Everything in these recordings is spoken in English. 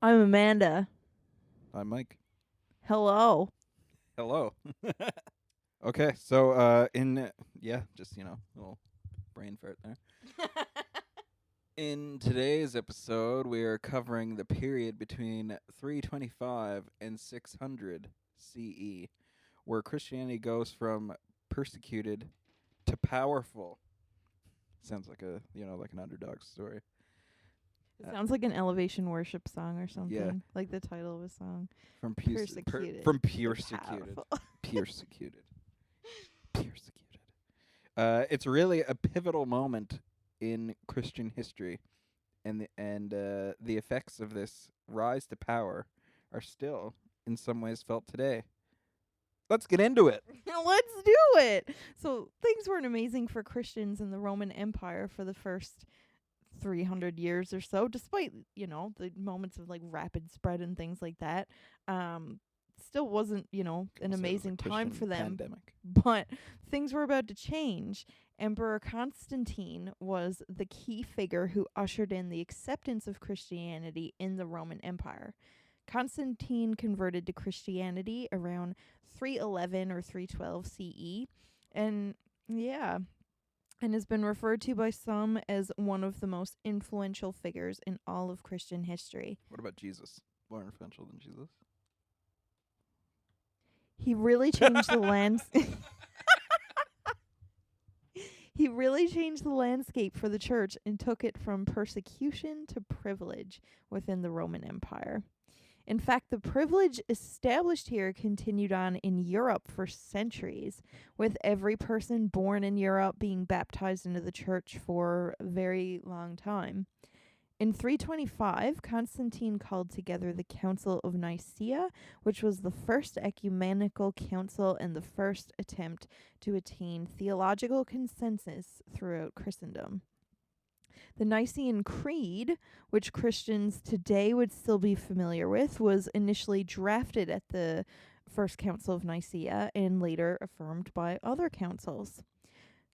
I'm Amanda. I'm Mike. Hello. Hello. Okay, so just a little brain fart there. In today's episode, we are covering the period between 325 and 600 CE, where Christianity goes from persecuted to powerful. Sounds like like an underdog story. It sounds like an elevation worship song or something. Yeah. Like the title of a song. From Persecuted. from to persecuted. powerful. Persecuted. Persecuted. It's really a pivotal moment in Christian history, and the effects of this rise to power are still, in some ways, felt today. Let's get into it. Let's do it. So things weren't amazing for Christians in the Roman Empire for the first 300 years or so, despite, the moments of like rapid spread and things like that. Still wasn't, an amazing time for them. Pandemic. But things were about to change. Emperor Constantine was the key figure who ushered in the acceptance of Christianity in the Roman Empire. Constantine converted to Christianity around 311 or 312 CE, and has been referred to by some as one of the most influential figures in all of Christian history. What about Jesus? More influential than Jesus? He really changed the He really changed the landscape for the church and took it from persecution to privilege within the Roman Empire. In fact, the privilege established here continued on in Europe for centuries, with every person born in Europe being baptized into the church for a very long time. In 325, Constantine called together the Council of Nicaea, which was the first ecumenical council and the first attempt to attain theological consensus throughout Christendom. The Nicene Creed, which Christians today would still be familiar with, was initially drafted at the First Council of Nicaea and later affirmed by other councils.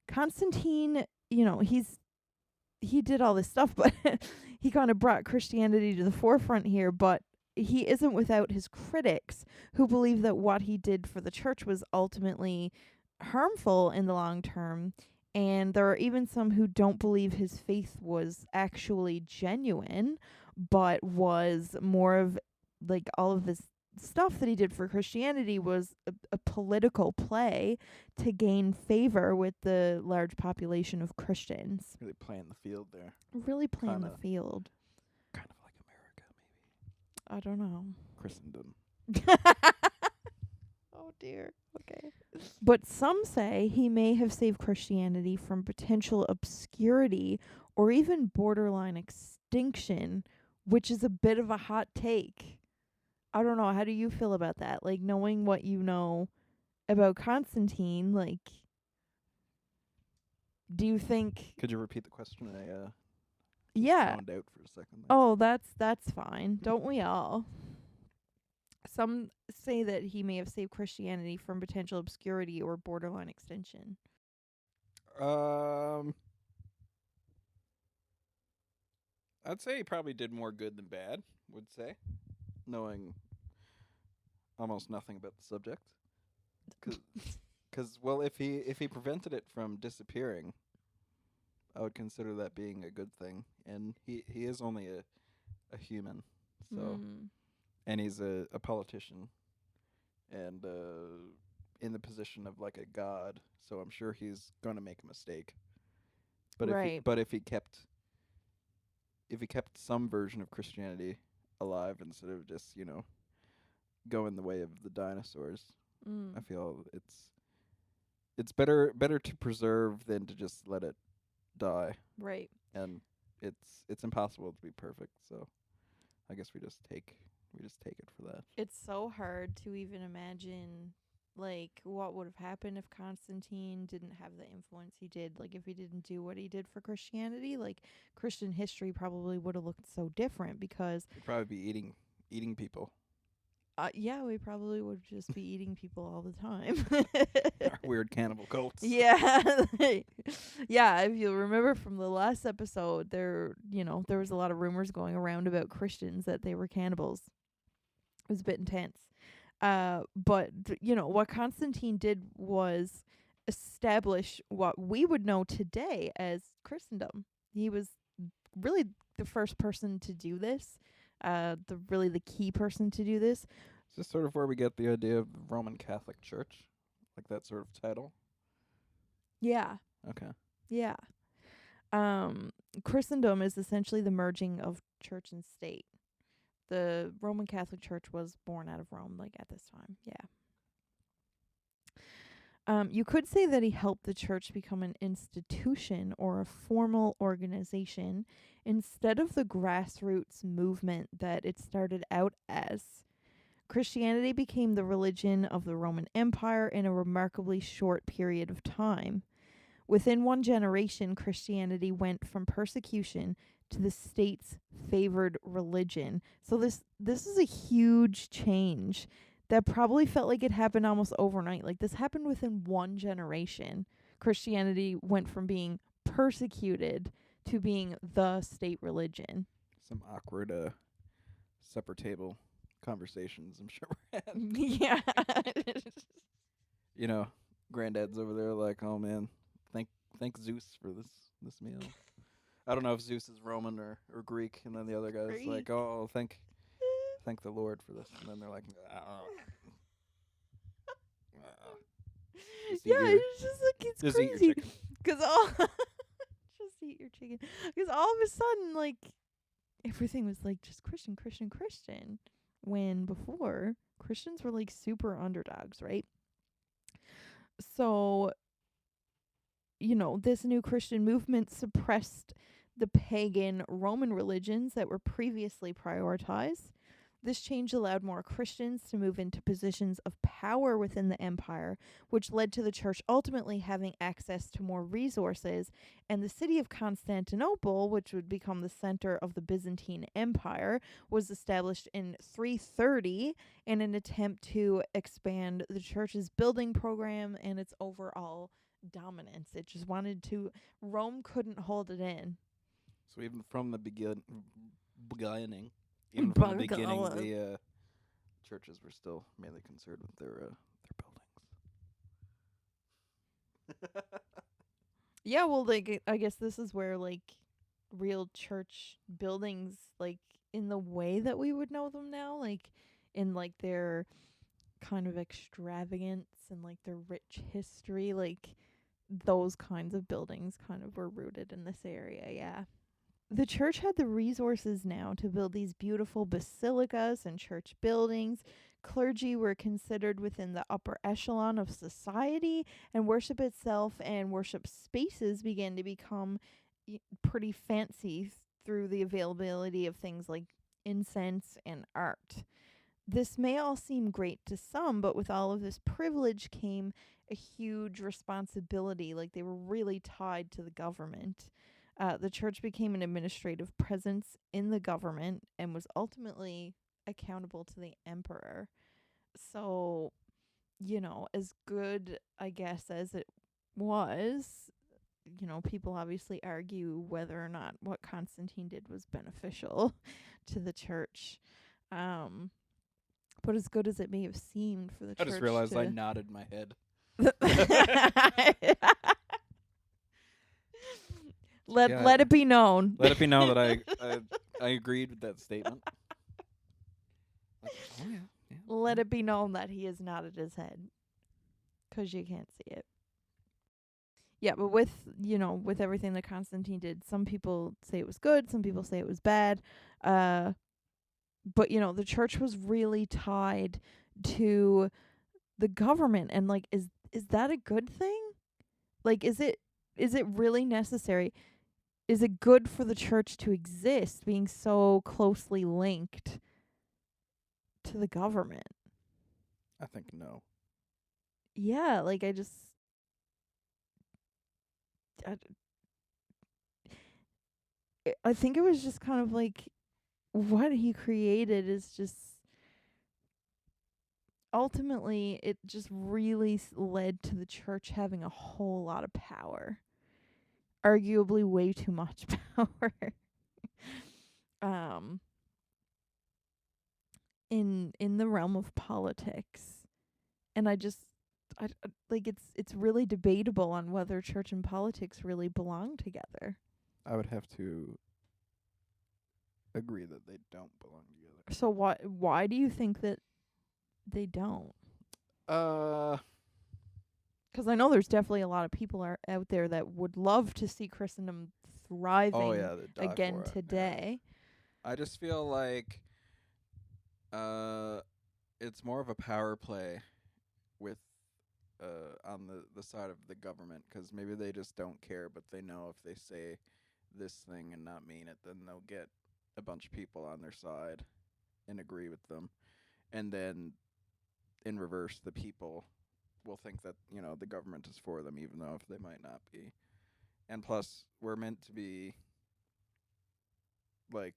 Constantine, he did all this stuff, but he kind of brought Christianity to the forefront here, but he isn't without his critics who believe that what he did for the church was ultimately harmful in the long term. And there are even some who don't believe his faith was actually genuine, but was more of like all of this stuff that he did for Christianity was a political play to gain favor with the large population of Christians. Really playing the field there. Really playing the field. Kind of like America, maybe. I don't know. Christendom. Oh dear. Okay. But some say he may have saved Christianity from potential obscurity or even borderline extinction, which is a bit of a hot take. I don't know. How do you feel about that? Like, knowing what you know about Constantine, like, do you think... Could you repeat the question? I zoned out for a second there. Oh, that's fine. Don't we all? Some say that he may have saved Christianity from potential obscurity or borderline extinction. I'd say he probably did more good than bad, would say, knowing almost nothing about the subject. Because if he prevented it from disappearing, I would consider that being a good thing. And he is only a human, so and he's a politician, and in the position of like a god. So I'm sure he's gonna make a mistake. But if he kept some version of Christianity alive instead of just going the way of the dinosaurs, I feel it's better to preserve than to just let it die. Right. And it's impossible to be perfect, so I guess we just take it for that. It's so hard to even imagine like what would have happened if Constantine didn't have the influence he did. Like if he didn't do what he did for Christianity, like Christian history probably would have looked so different because he'd probably be eating people. Yeah, we probably would just be eating people all the time. Our weird cannibal cults. Yeah. Yeah, if you'll remember from the last episode, there was a lot of rumors going around about Christians that they were cannibals. It was a bit intense. But what Constantine did was establish what we would know today as Christendom. He was really the first person to do this. The key person to do this. Is this sort of where we get the idea of the Roman Catholic Church? Like that sort of title? Yeah. Okay. Yeah. Christendom is essentially the merging of church and state. The Roman Catholic Church was born out of Rome, like at this time. Yeah. You could say that he helped the church become an institution or a formal organization instead of the grassroots movement that it started out as. Christianity became the religion of the Roman Empire in a remarkably short period of time. Within one generation, Christianity went from persecution to the state's favored religion. So this is a huge change that probably felt like it happened almost overnight. Like this happened within one generation. Christianity went from being persecuted to being the state religion. Some awkward supper table conversations, I'm sure we're having. Yeah. Granddad's over there like, oh man, thank Zeus for this meal. I don't know if Zeus is Roman or Greek, and then the other guy's like, oh, thank the Lord for this, and then they're like, it's just like it's just crazy. eat your chicken. Just eat your chicken. Because all of a sudden, like, everything was like just Christian. When before Christians were like super underdogs, right? So, this new Christian movement suppressed the pagan Roman religions that were previously prioritized. This change allowed more Christians to move into positions of power within the empire, which led to the church ultimately having access to more resources, and the city of Constantinople, which would become the center of the Byzantine Empire, was established in 330 in an attempt to expand the church's building program and its overall dominance. It just Rome couldn't hold it in. So even from the beginning, the churches were still mainly concerned with their buildings. Yeah, well, like I guess this is where like real church buildings, like in the way that we would know them now, like in like their kind of extravagance and like their rich history, like those kinds of buildings kind of were rooted in this area. Yeah. The church had the resources now to build these beautiful basilicas and church buildings. Clergy were considered within the upper echelon of society, and worship itself and worship spaces began to become pretty fancy through the availability of things like incense and art. This may all seem great to some, but with all of this privilege came a huge responsibility. Like they were really tied to the government. The church became an administrative presence in the government and was ultimately accountable to the emperor. So, as good, I guess, as it was, people obviously argue whether or not what Constantine did was beneficial to the church. But as good as it may have seemed for the church. I just realized I nodded my head. Let it be known. Let it be known that I agreed with that statement. Let it be known that he has nodded his head, 'cause you can't see it. Yeah, but with everything that Constantine did, some people say it was good, some people say it was bad. But the church was really tied to the government, and like, is that a good thing? Like, is it really necessary? Is it good for the church to exist being so closely linked to the government? I think no. Yeah, like I think it was just kind of like what he created is just ultimately, it just really led to the church having a whole lot of power. Arguably way too much power. um in the realm of politics. And like it's really debatable on whether church and politics really belong together. I would have to agree that they don't belong together. So why do you think that they don't? Because I know there's definitely a lot of people out there that would love to see Christendom thriving again today. Yeah. I just feel like it's more of a power play with on the side of the government, because maybe they just don't care, but they know if they say this thing and not mean it, then they'll get a bunch of people on their side and agree with them. And then in reverse, the people will think that, the government is for them, even though if they might not be. And plus, we're meant to be like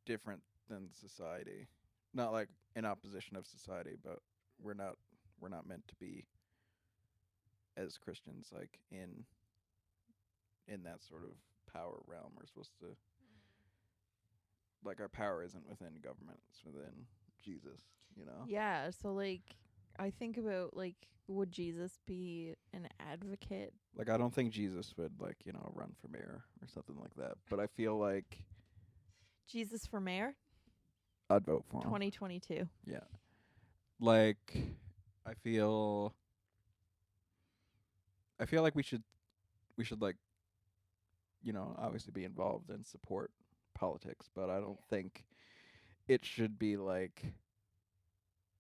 different than society. Not like in opposition of society, but we're not meant to be as Christians like in that sort of power realm. We're supposed to, like, our power isn't within government, it's within Jesus, Yeah, so like I think about, like, would Jesus be an advocate? Like, I don't think Jesus would, like, run for mayor or something like that, but I feel like Jesus for mayor? I'd vote for him. 2022. Yeah. Like, I feel like we should like, obviously be involved and support politics, but I don't think it should be like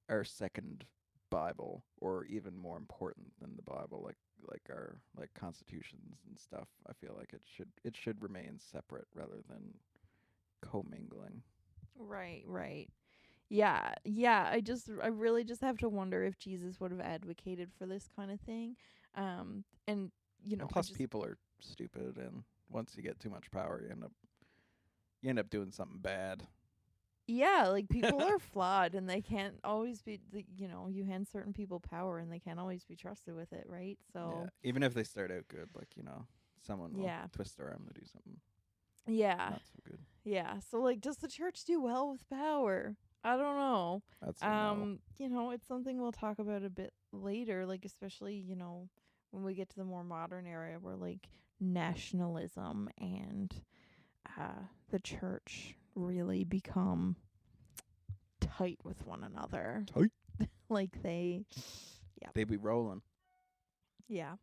our second Bible, or even more important than the Bible, like our constitutions and stuff. I feel like it should remain separate rather than commingling. Right. Yeah. I really just have to wonder if Jesus would have advocated for this kind of thing. And And plus, people are stupid, and once you get too much power, you end up doing something bad. Yeah, like, people are flawed, and they can't always be, you hand certain people power and they can't always be trusted with it, right? So yeah, even if they start out good, like, someone will twist their arm to do something not so good. Yeah. So, like, does the church do well with power? I don't know. That's no. It's something we'll talk about a bit later, like, especially, when we get to the more modern era where, like, nationalism and the church really become tight with one another. Tight. Like, they be rolling. Yeah.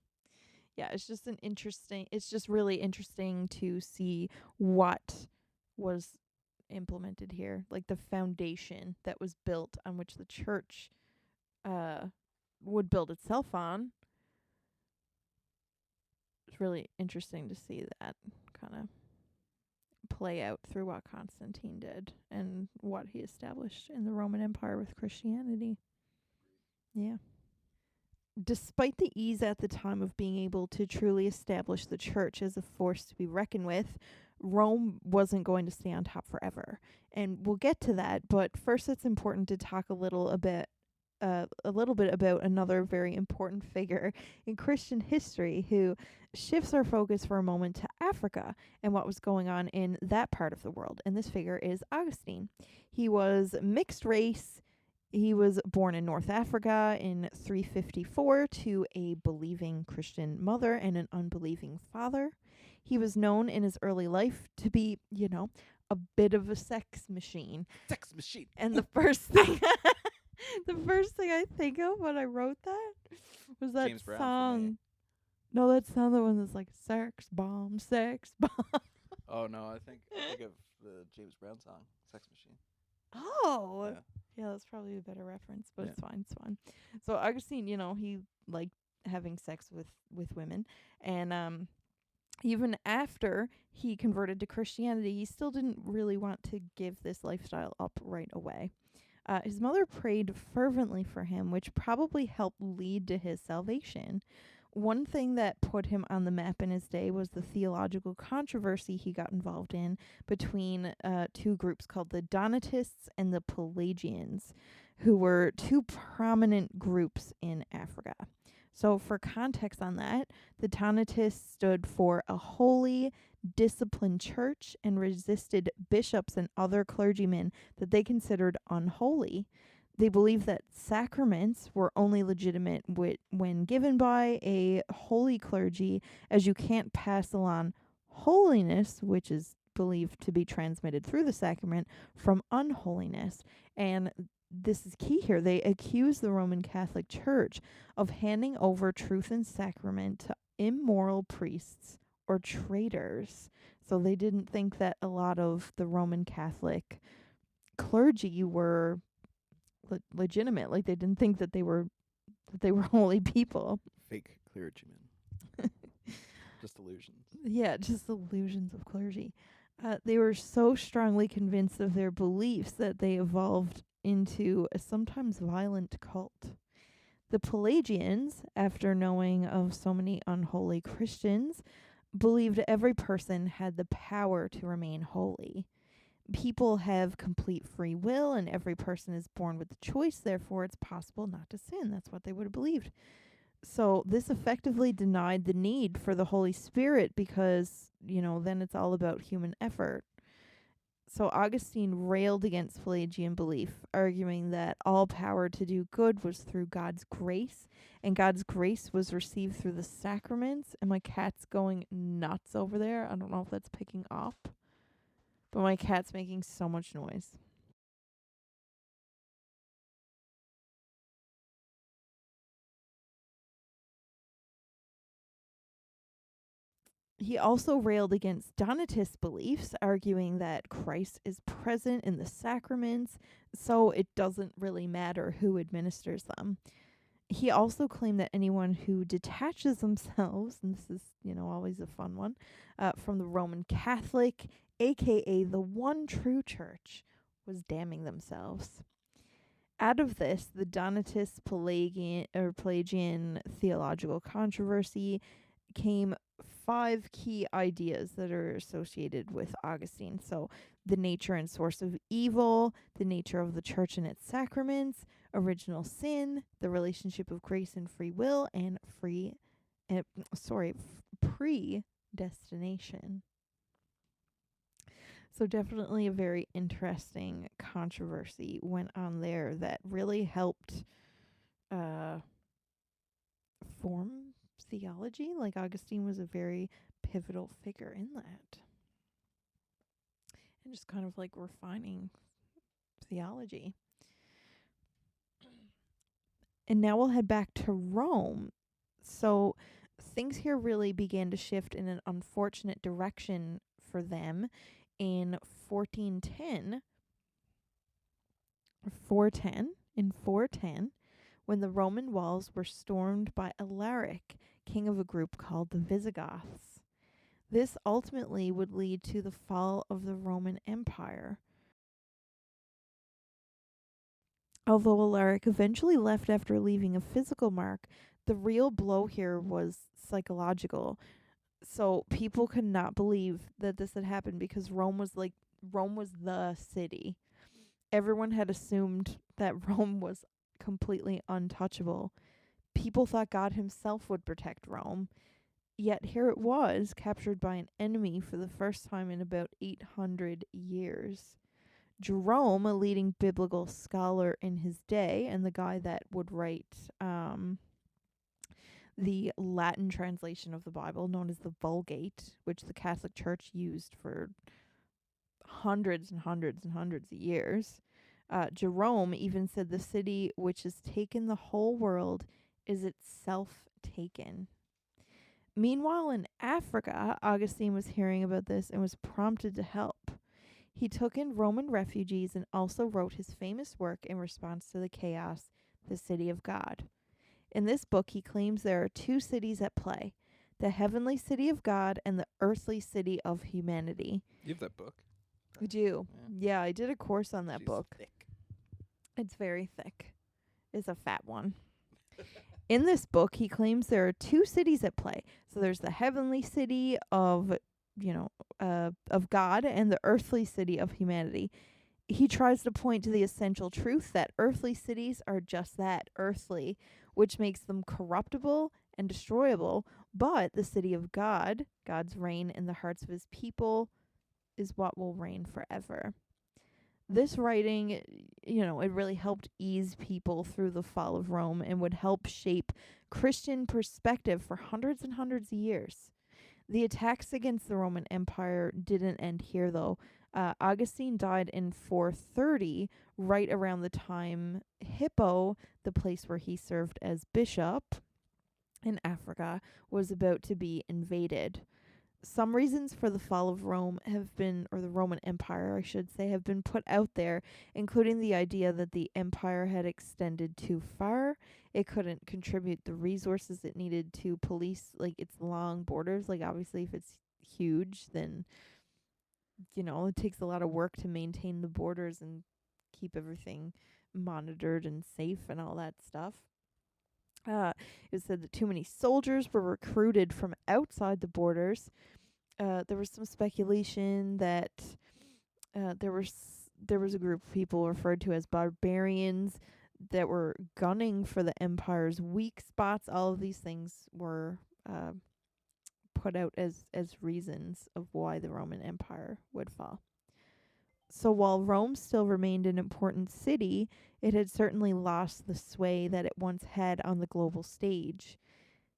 Yeah, it's just really interesting to see what was implemented here, like the foundation that was built on which the church would build itself on. It's really interesting to see that kind of play out through what Constantine did and what he established in the Roman Empire with Christianity. Yeah. Despite the ease at the time of being able to truly establish the church as a force to be reckoned with, Rome wasn't going to stay on top forever. And we'll get to that, but first it's important to talk a little bit about another very important figure in Christian history who shifts our focus for a moment to Africa and what was going on in that part of the world. And this figure is Augustine. He was mixed race. He was born in North Africa in 354 to a believing Christian mother and an unbelieving father. He was known in his early life to be, a bit of a sex machine. Sex machine. And the first thing I think of when I wrote that was that James Brown song. No, that's not the one that's like sex bomb, sex bomb. Oh no, I think of the James Brown song, Sex Machine. Oh. Yeah, that's probably a better reference, but it's fine. So Augustine, he liked having sex with women, and even after he converted to Christianity, he still didn't really want to give this lifestyle up right away. His mother prayed fervently for him, which probably helped lead to his salvation. One thing that put him on the map in his day was the theological controversy he got involved in between two groups called the Donatists and the Pelagians, who were two prominent groups in Africa. So for context on that, the Donatists stood for a holy, disciplined church and resisted bishops and other clergymen that they considered unholy. They believed that sacraments were only legitimate when given by a holy clergy, as you can't pass along holiness, which is believed to be transmitted through the sacrament, from unholiness. And this is key here. They accuse the Roman Catholic Church of handing over truth and sacrament to immoral priests or traitors. So they didn't think that a lot of the Roman Catholic clergy were legitimate. Like, they didn't think that they were holy people. Fake clergymen. Just illusions. Yeah, just illusions of clergy. They were so strongly convinced of their beliefs that they evolved into a sometimes violent cult. The Pelagians, after knowing of so many unholy Christians, believed every person had the power to remain holy. People have complete free will, and every person is born with a choice, therefore it's possible not to sin. That's what they would have believed. So this effectively denied the need for the Holy Spirit because, then it's all about human effort. So Augustine railed against Pelagian belief, arguing that all power to do good was through God's grace, and God's grace was received through the sacraments. And my cat's going nuts over there. I don't know if that's picking up, but my cat's making so much noise. He also railed against Donatist beliefs, arguing that Christ is present in the sacraments, so it doesn't really matter who administers them. He also claimed that anyone who detaches themselves, and this is, always a fun one, from the Roman Catholic, aka the one true church, was damning themselves. Out of this, the Donatist Pelagian theological controversy came 5 key ideas that are associated with Augustine. So the nature and source of evil, the nature of the church and its sacraments, original sin, the relationship of grace and free will, and predestination. So definitely a very interesting controversy went on there that really helped form theology. Like, Augustine was a very pivotal figure in that. And just kind of like refining theology. And now we'll head back to Rome. So things here really began to shift in an unfortunate direction for them in 410, when the Roman walls were stormed by Alaric, king of a group called the Visigoths. This ultimately would lead to the fall of the Roman Empire. Although Alaric eventually left after leaving a physical mark, the real blow here was psychological. So people could not believe that this had happened because Rome was the city. Everyone had assumed that Rome was completely untouchable. People thought God himself would protect Rome. Yet here it was, captured by an enemy for the first time in about 800 years. Jerome, a leading biblical scholar in his day, and the guy that would write the Latin translation of the Bible, known as the Vulgate, which the Catholic Church used for hundreds and hundreds and hundreds of years. Jerome even said the city which has taken the whole world is itself taken. Meanwhile, in Africa, Augustine was hearing about this and was prompted to help. He took in Roman refugees and also wrote his famous work in response to the chaos, The City of God. In this book, he claims there are 2 cities at play, the heavenly city of God and the earthly city of humanity. You have that book? I do. Yeah, I did a course on that book. Thick. It's very thick. It's a fat one. In this book, he claims there are 2 cities at play. So there's the heavenly city of God and the earthly city of humanity. he tries to point to the essential truth that earthly cities are just that, earthly, which makes them corruptible and destroyable, but the city of God, God's reign in the hearts of his people, is what will reign forever. This writing, it really helped ease people through the fall of Rome and would help shape Christian perspective for hundreds and hundreds of years. The attacks against the Roman Empire didn't end here, though. Augustine died in 430, right around the time Hippo, the place where he served as bishop in Africa, was about to be invaded. Some reasons for the fall of Rome have been, or the Roman Empire, I should say, have been put out there, including the idea that the empire had extended too far. It couldn't contribute the resources it needed to police, like, its long borders. Like, obviously, if it's huge, then, it takes a lot of work to maintain the borders and keep everything monitored and safe and all that stuff. It said that too many soldiers were recruited from outside the borders. There was some speculation that there was a group of people referred to as barbarians that were gunning for the empire's weak spots. All of these things were put out as reasons of why the Roman Empire would fall. So while Rome still remained an important city, it had certainly lost the sway that it once had on the global stage.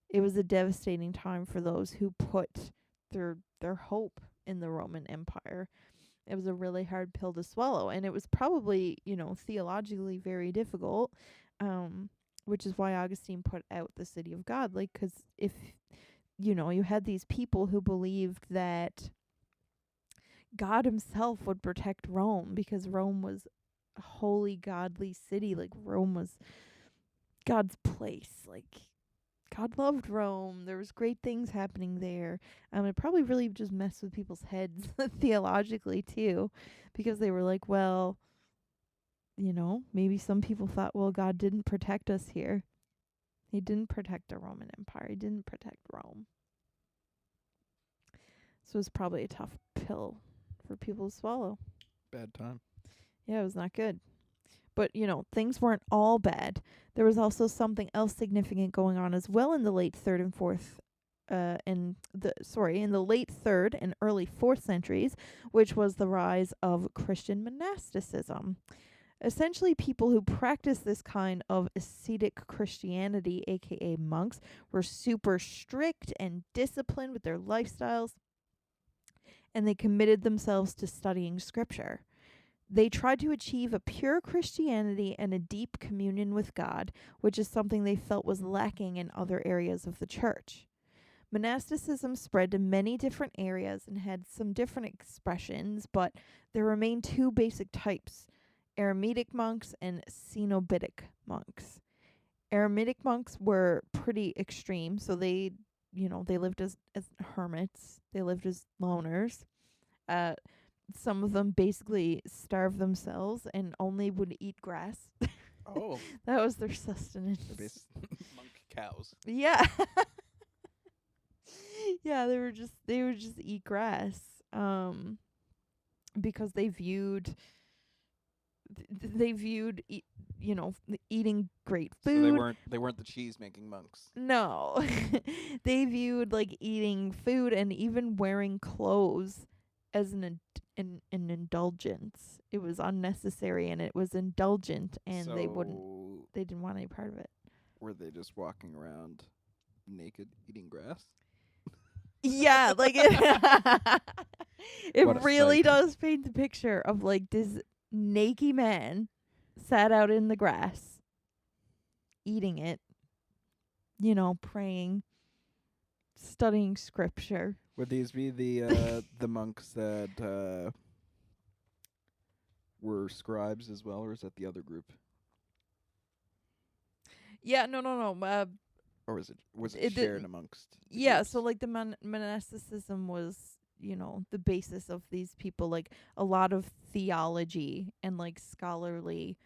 It was a devastating time for those who put their hope in the Roman Empire. It was a really hard pill to swallow, and it was probably, theologically very difficult, which is why Augustine put out the city of God. Like, 'cause if, you had these people who believed that God himself would protect Rome because Rome was a holy, godly city. Like, Rome was God's place. Like, God loved Rome. There was great things happening there. It probably really just messed with people's heads theologically too, because they were like, well, maybe some people thought, well, God didn't protect us here. He didn't protect the Roman Empire. He didn't protect Rome. So it was probably a tough pill for people to swallow. Bad time. Yeah, it was not good. But, things weren't all bad. There was also something else significant going on as well in the late 3rd and 4th in the late 3rd and early 4th centuries, which was the rise of Christian monasticism. Essentially, people who practiced this kind of ascetic Christianity, aka monks, were super strict and disciplined with their lifestyles, and they committed themselves to studying scripture. They tried to achieve a pure Christianity and a deep communion with God, which is something they felt was lacking in other areas of the church. Monasticism spread to many different areas and had some different expressions, but there remained two basic types: Eremitic monks and Cenobitic monks. Eremitic monks were pretty extreme, so they lived as hermits. They lived as loners. Some of them basically starved themselves and only would eat grass. Oh. That was their sustenance. Monk cows. Yeah. Yeah, they would just eat grass. Because they viewed eating great food. So they weren't the cheese making monks. No. They viewed eating food and even wearing clothes as an indulgence. It was unnecessary and it was indulgent, and so they didn't want any part of it. Were they just walking around naked eating grass? Yeah, it really sight. does paint the picture of this naked man sat out in the grass eating it, praying, studying scripture. Would these be the monks that were scribes as well, or is that the other group? Yeah, no. Or was it shared amongst the Yeah, groups? so the monasticism was, the basis of these people. A lot of theology and scholarly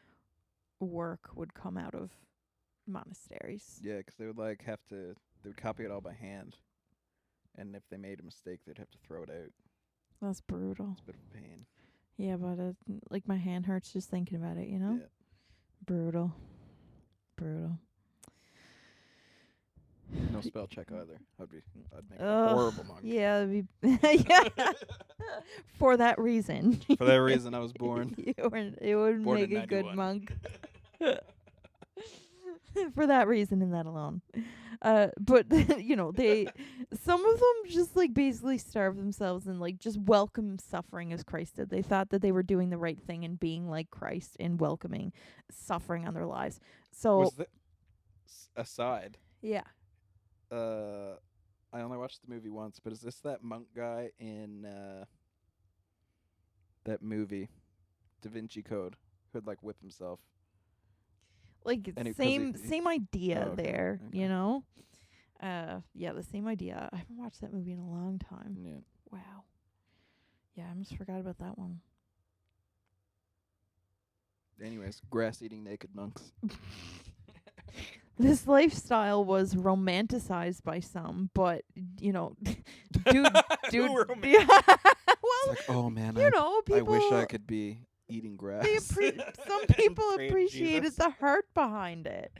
work would come out of monasteries. Yeah, 'cause they would they would copy it all by hand, and if they made a mistake, they'd have to throw it out. That's brutal. It's a bit of a pain. Yeah, but like my hand hurts just thinking about it, you know? Yeah. Brutal. Brutal. No spell check either. I'd make a Ugh, horrible monk. Yeah, it'd be yeah. For that reason. For that reason, I was born. It would Born make in a good 91. monk. For that reason and that alone. But some of them just like basically starve themselves and like just welcome suffering as Christ did. They thought that they were doing the right thing and being like Christ and welcoming suffering on their lives. So Was the aside? yeah. I only watched the movie once, but is this that monk guy in that movie, Da Vinci Code, who'd like whip himself? Like same idea there, you know? Yeah, the same idea. I haven't watched that movie in a long time. Yeah. Wow. Yeah, I almost forgot about that one. Anyways, grass-eating naked monks. This lifestyle was romanticized by some, but dude. Yeah. Well, It's like, oh man, people. I wish I could be eating grass. Some people Praise appreciated Jesus. the heart behind it.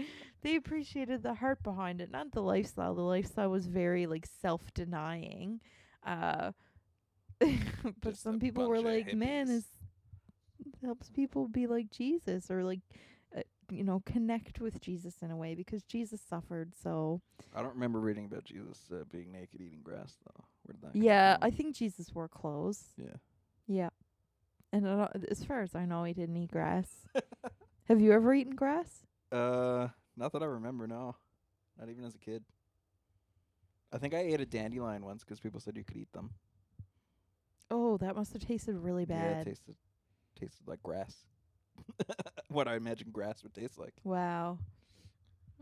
They appreciated the heart behind it, not the lifestyle. The lifestyle was very like self-denying. But Just some a people were bunch of like, man, hippies. it helps people be like Jesus or like connect with Jesus in a way because Jesus suffered. So I don't remember reading about Jesus being naked eating grass though. Where did that yeah, come from? I think Jesus wore clothes. Yeah. Yeah. And as far as I know, he didn't eat grass. Have you ever eaten grass? Not that I remember, no. Not even as a kid. I think I ate a dandelion once because people said you could eat them. Oh, that must have tasted really bad. Yeah, it tasted like grass. What I imagine grass would taste like. Wow.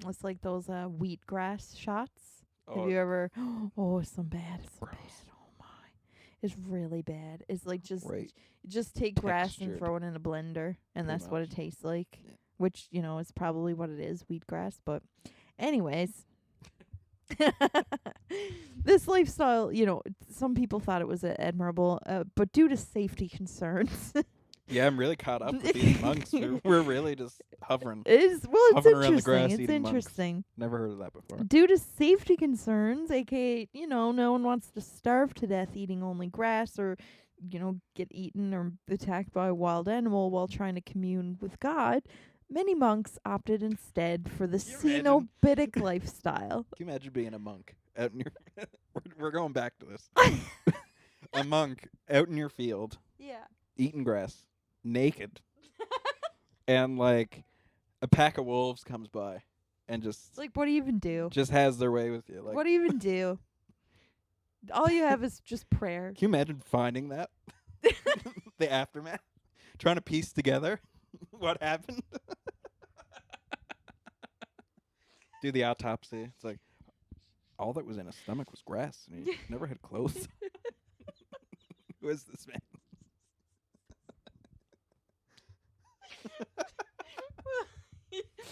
It's like those wheatgrass shots. Oh, Have you ever? Oh, it's so bad. It's so gross. bad. Oh my, it's really bad. It's like Right. just take grass and Textured. throw it in a blender, and Pretty that's what it much. tastes like. Yeah. Which is probably what it is, wheatgrass. But, anyways, this lifestyle, some people thought it was admirable, but due to safety concerns. Yeah, I'm really caught up with these monks. We're really just hovering. It's Hovering around the interesting. grass It's eating monks. interesting. Never heard of that before. Due to safety concerns, aka, no one wants to starve to death eating only grass or, get eaten or attacked by a wild animal while trying to commune with God, many monks opted instead for the Can you imagine? cenobitic lifestyle. Can you imagine being a monk out in your... we're going back to this. A monk out in your field, Yeah. eating grass, naked, and like a pack of wolves comes by and just Like, what do you even do? just has their way with you. Like, What do you even do? All you have is just prayer. can you imagine finding that? The aftermath? Trying to piece together what happened? Do the autopsy. It's like, all that was in his stomach was grass, and he never had clothes. Who is this man?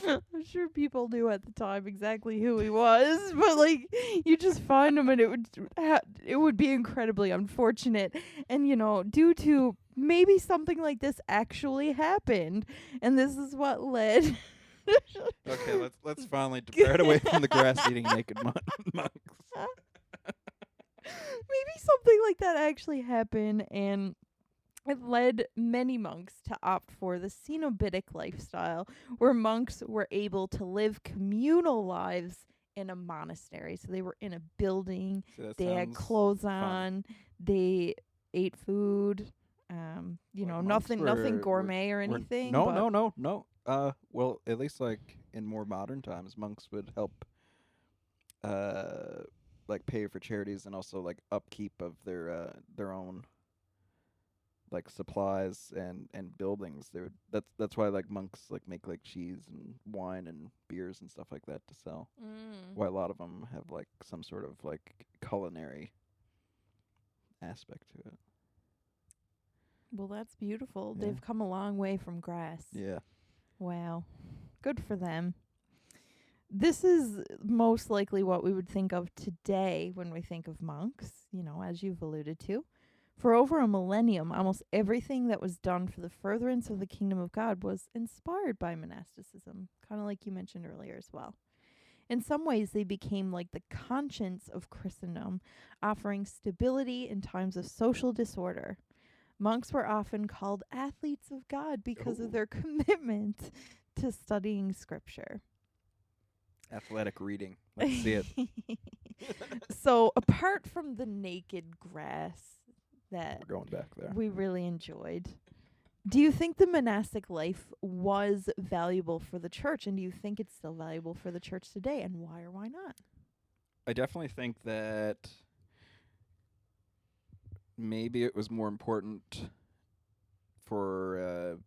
I'm sure people knew at the time exactly who he was, but like you just find him and it would be incredibly unfortunate, and due to maybe something like this actually happened, and this is what led. Okay, let's finally depart away from the grass-eating naked monks. Maybe something like that actually happened, and it led many monks to opt for the cenobitic lifestyle, where monks were able to live communal lives in a monastery. So they were in a building, See, that they had sounds clothes fun. on, they ate food, Like, nothing monks were- gourmet or were- anything. No, but no. Well, at least like in more modern times, monks would help like pay for charities and also like upkeep of their own like supplies and buildings. That's why like monks like make like cheese and wine and beers and stuff like that to sell. Why a lot of them have like some sort of like culinary aspect to it. Well, that's beautiful. Yeah. They've come a long way from grass. Yeah. Wow. Good for them. This is most likely what we would think of today when we think of monks, as you've alluded to. For over a millennium, almost everything that was done for the furtherance of the kingdom of God was inspired by monasticism, kind of like you mentioned earlier as well. In some ways, they became like the conscience of Christendom, offering stability in times of social disorder. Monks were often called athletes of God because of their commitment to studying scripture. Athletic reading. Let's see it. So, apart from the naked grass that We're going back there. we really enjoyed, do you think the monastic life was valuable for the church? And do you think it's still valuable for the church today? And why or why not? I definitely think that maybe it was more important for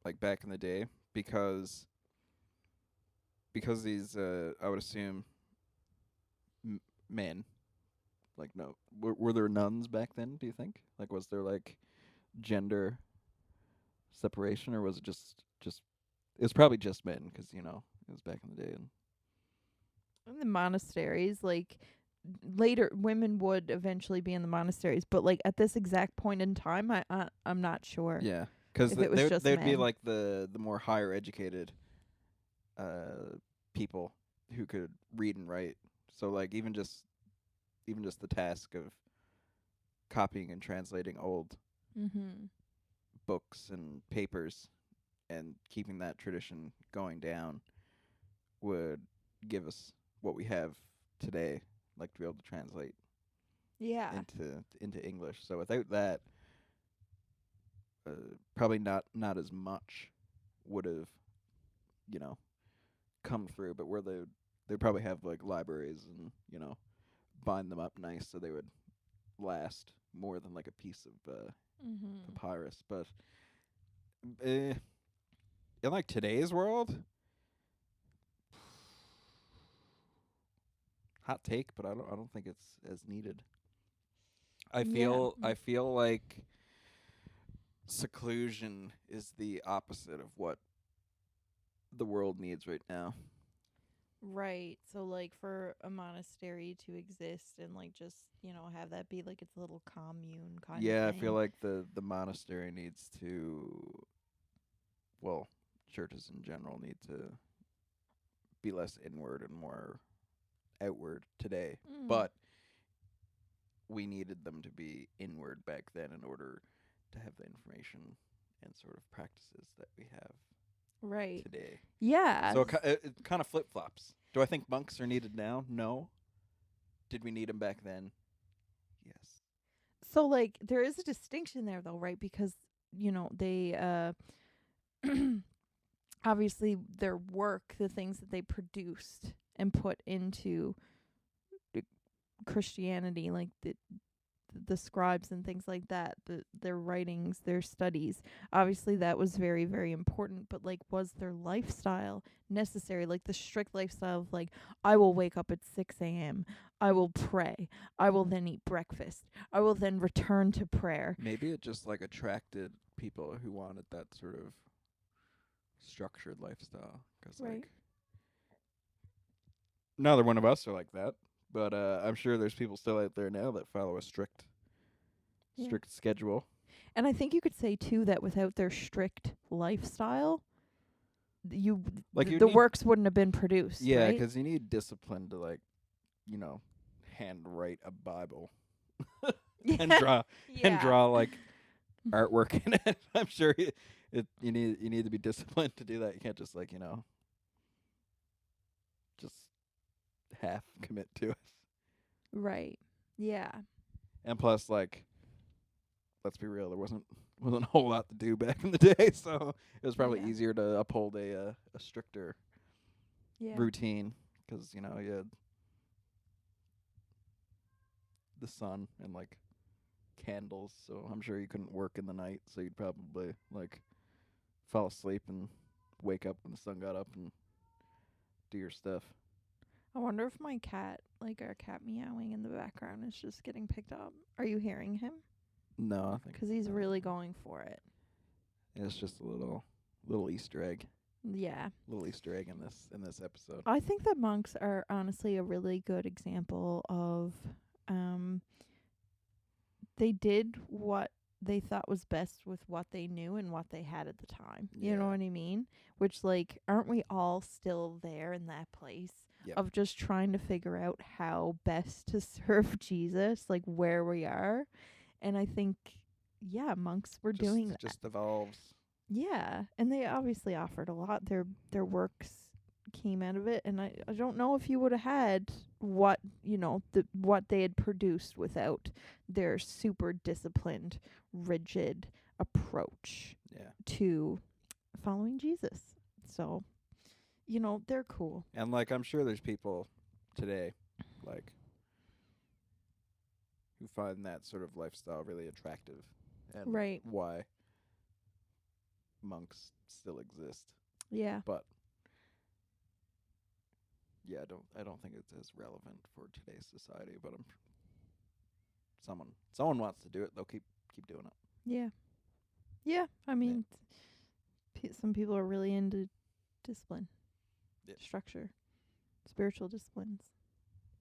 like back in the day because these I would assume men, like, no, were there nuns back then, do you think? Like, was there like gender separation, or was it just it was probably just men because it was back in the day. And In the monasteries, like later women would eventually be in the monasteries, but like at this exact point in time, I'm not sure. yeah, because If it was just there'd be men. like the more higher educated people who could read and write. So like even just the task of copying and translating old Mm-hmm. books and papers and keeping that tradition going down would give us what we have today, like to be able to translate Yeah. into English. So without that, probably not as much would have, come through. But where they probably have like libraries and bind them up nice so they would last more than like a piece of papyrus. But in like today's world, hot take, but I don't think it's as needed. I feel like seclusion is the opposite of what the world needs right now. Right. So like for a monastery to exist and like just, have that be like its little commune kind of Yeah, thing. I feel like the monastery needs to, well, churches in general need to be less inward and more outward today. But we needed them to be inward back then in order to have the information and sort of practices that we have right today. Yeah. So it kind of flip-flops. Do I think monks are needed now? No. Did we need them back then? Yes. So like there is a distinction there though, right? Because they obviously their work, the things that they produced and put into Christianity, like the scribes and things like that, their writings, their studies, obviously that was very, very important. But like, was their lifestyle necessary? Like the strict lifestyle of like, I will wake up at 6 a.m. I will pray. I will then eat breakfast. I will then return to prayer. Maybe it just like attracted people who wanted that sort of structured lifestyle. Because like, neither one of us are like that. But I'm sure there's people still out there now that follow a strict schedule. And I think you could say too that without their strict lifestyle, the works wouldn't have been produced. Yeah, right? 'cause you need discipline to like, hand write a Bible and draw like artwork in it. I'm sure you need to be disciplined to do that. You can't just like just half commit to it. Right. Yeah. And plus, like, let's be real, there wasn't a whole lot to do back in the day, so it was probably easier to uphold a stricter routine because you had the sun and like candles, so I'm sure you couldn't work in the night, so you'd probably like fall asleep and wake up when the sun got up and do your stuff. I wonder if my cat, like our cat meowing in the background, is just getting picked up. Are you hearing him? No, I think because he's really going for it. It's just a little Easter egg. Yeah. Little Easter egg in this episode. I think that monks are honestly a really good example of they did what they thought was best with what they knew and what they had at the time. You know Yeah. what I mean? Which, like, aren't we all still there in that place Yep. of just trying to figure out how best to serve Jesus, like where we are? And I think, yeah, monks were doing that. Just evolves. Yeah, and they obviously offered a lot. Their works came out of it, and I don't know if you would have had what, what they had produced without their super disciplined, rigid approach Yeah. to following Jesus. So, they're cool. And like I'm sure there's people today like who find that sort of lifestyle really attractive and Right. why monks still exist. Yeah. But yeah, I don't think it's as relevant for today's society, but someone wants to do it, they'll keep doing it. Yeah. Yeah, I mean, some people are really into discipline, structure, spiritual disciplines.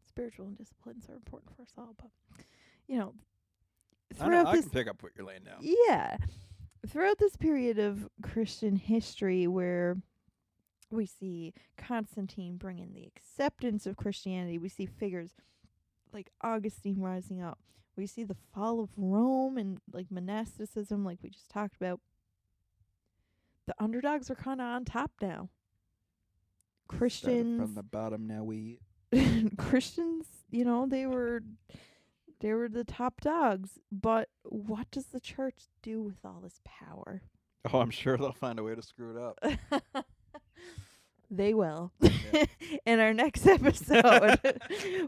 Spiritual disciplines are important for us all, but throughout I can pick up what you're laying down. Yeah, throughout this period of Christian history, where we see Constantine bringing the acceptance of Christianity, we see figures like Augustine rising up. We see the fall of Rome and like monasticism, like we just talked about. The underdogs are kind of on top now. Christians from the bottom, now we Christians, they were the top dogs. But what does the church do with all this power? Oh, I'm sure they'll find a way to screw it up. They will. Yeah. In our next episode,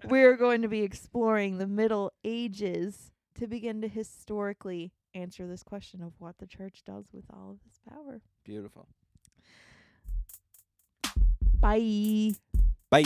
we're going to be exploring the Middle Ages to begin to historically answer this question of what the church does with all of this power. Beautiful. Bye. Bye.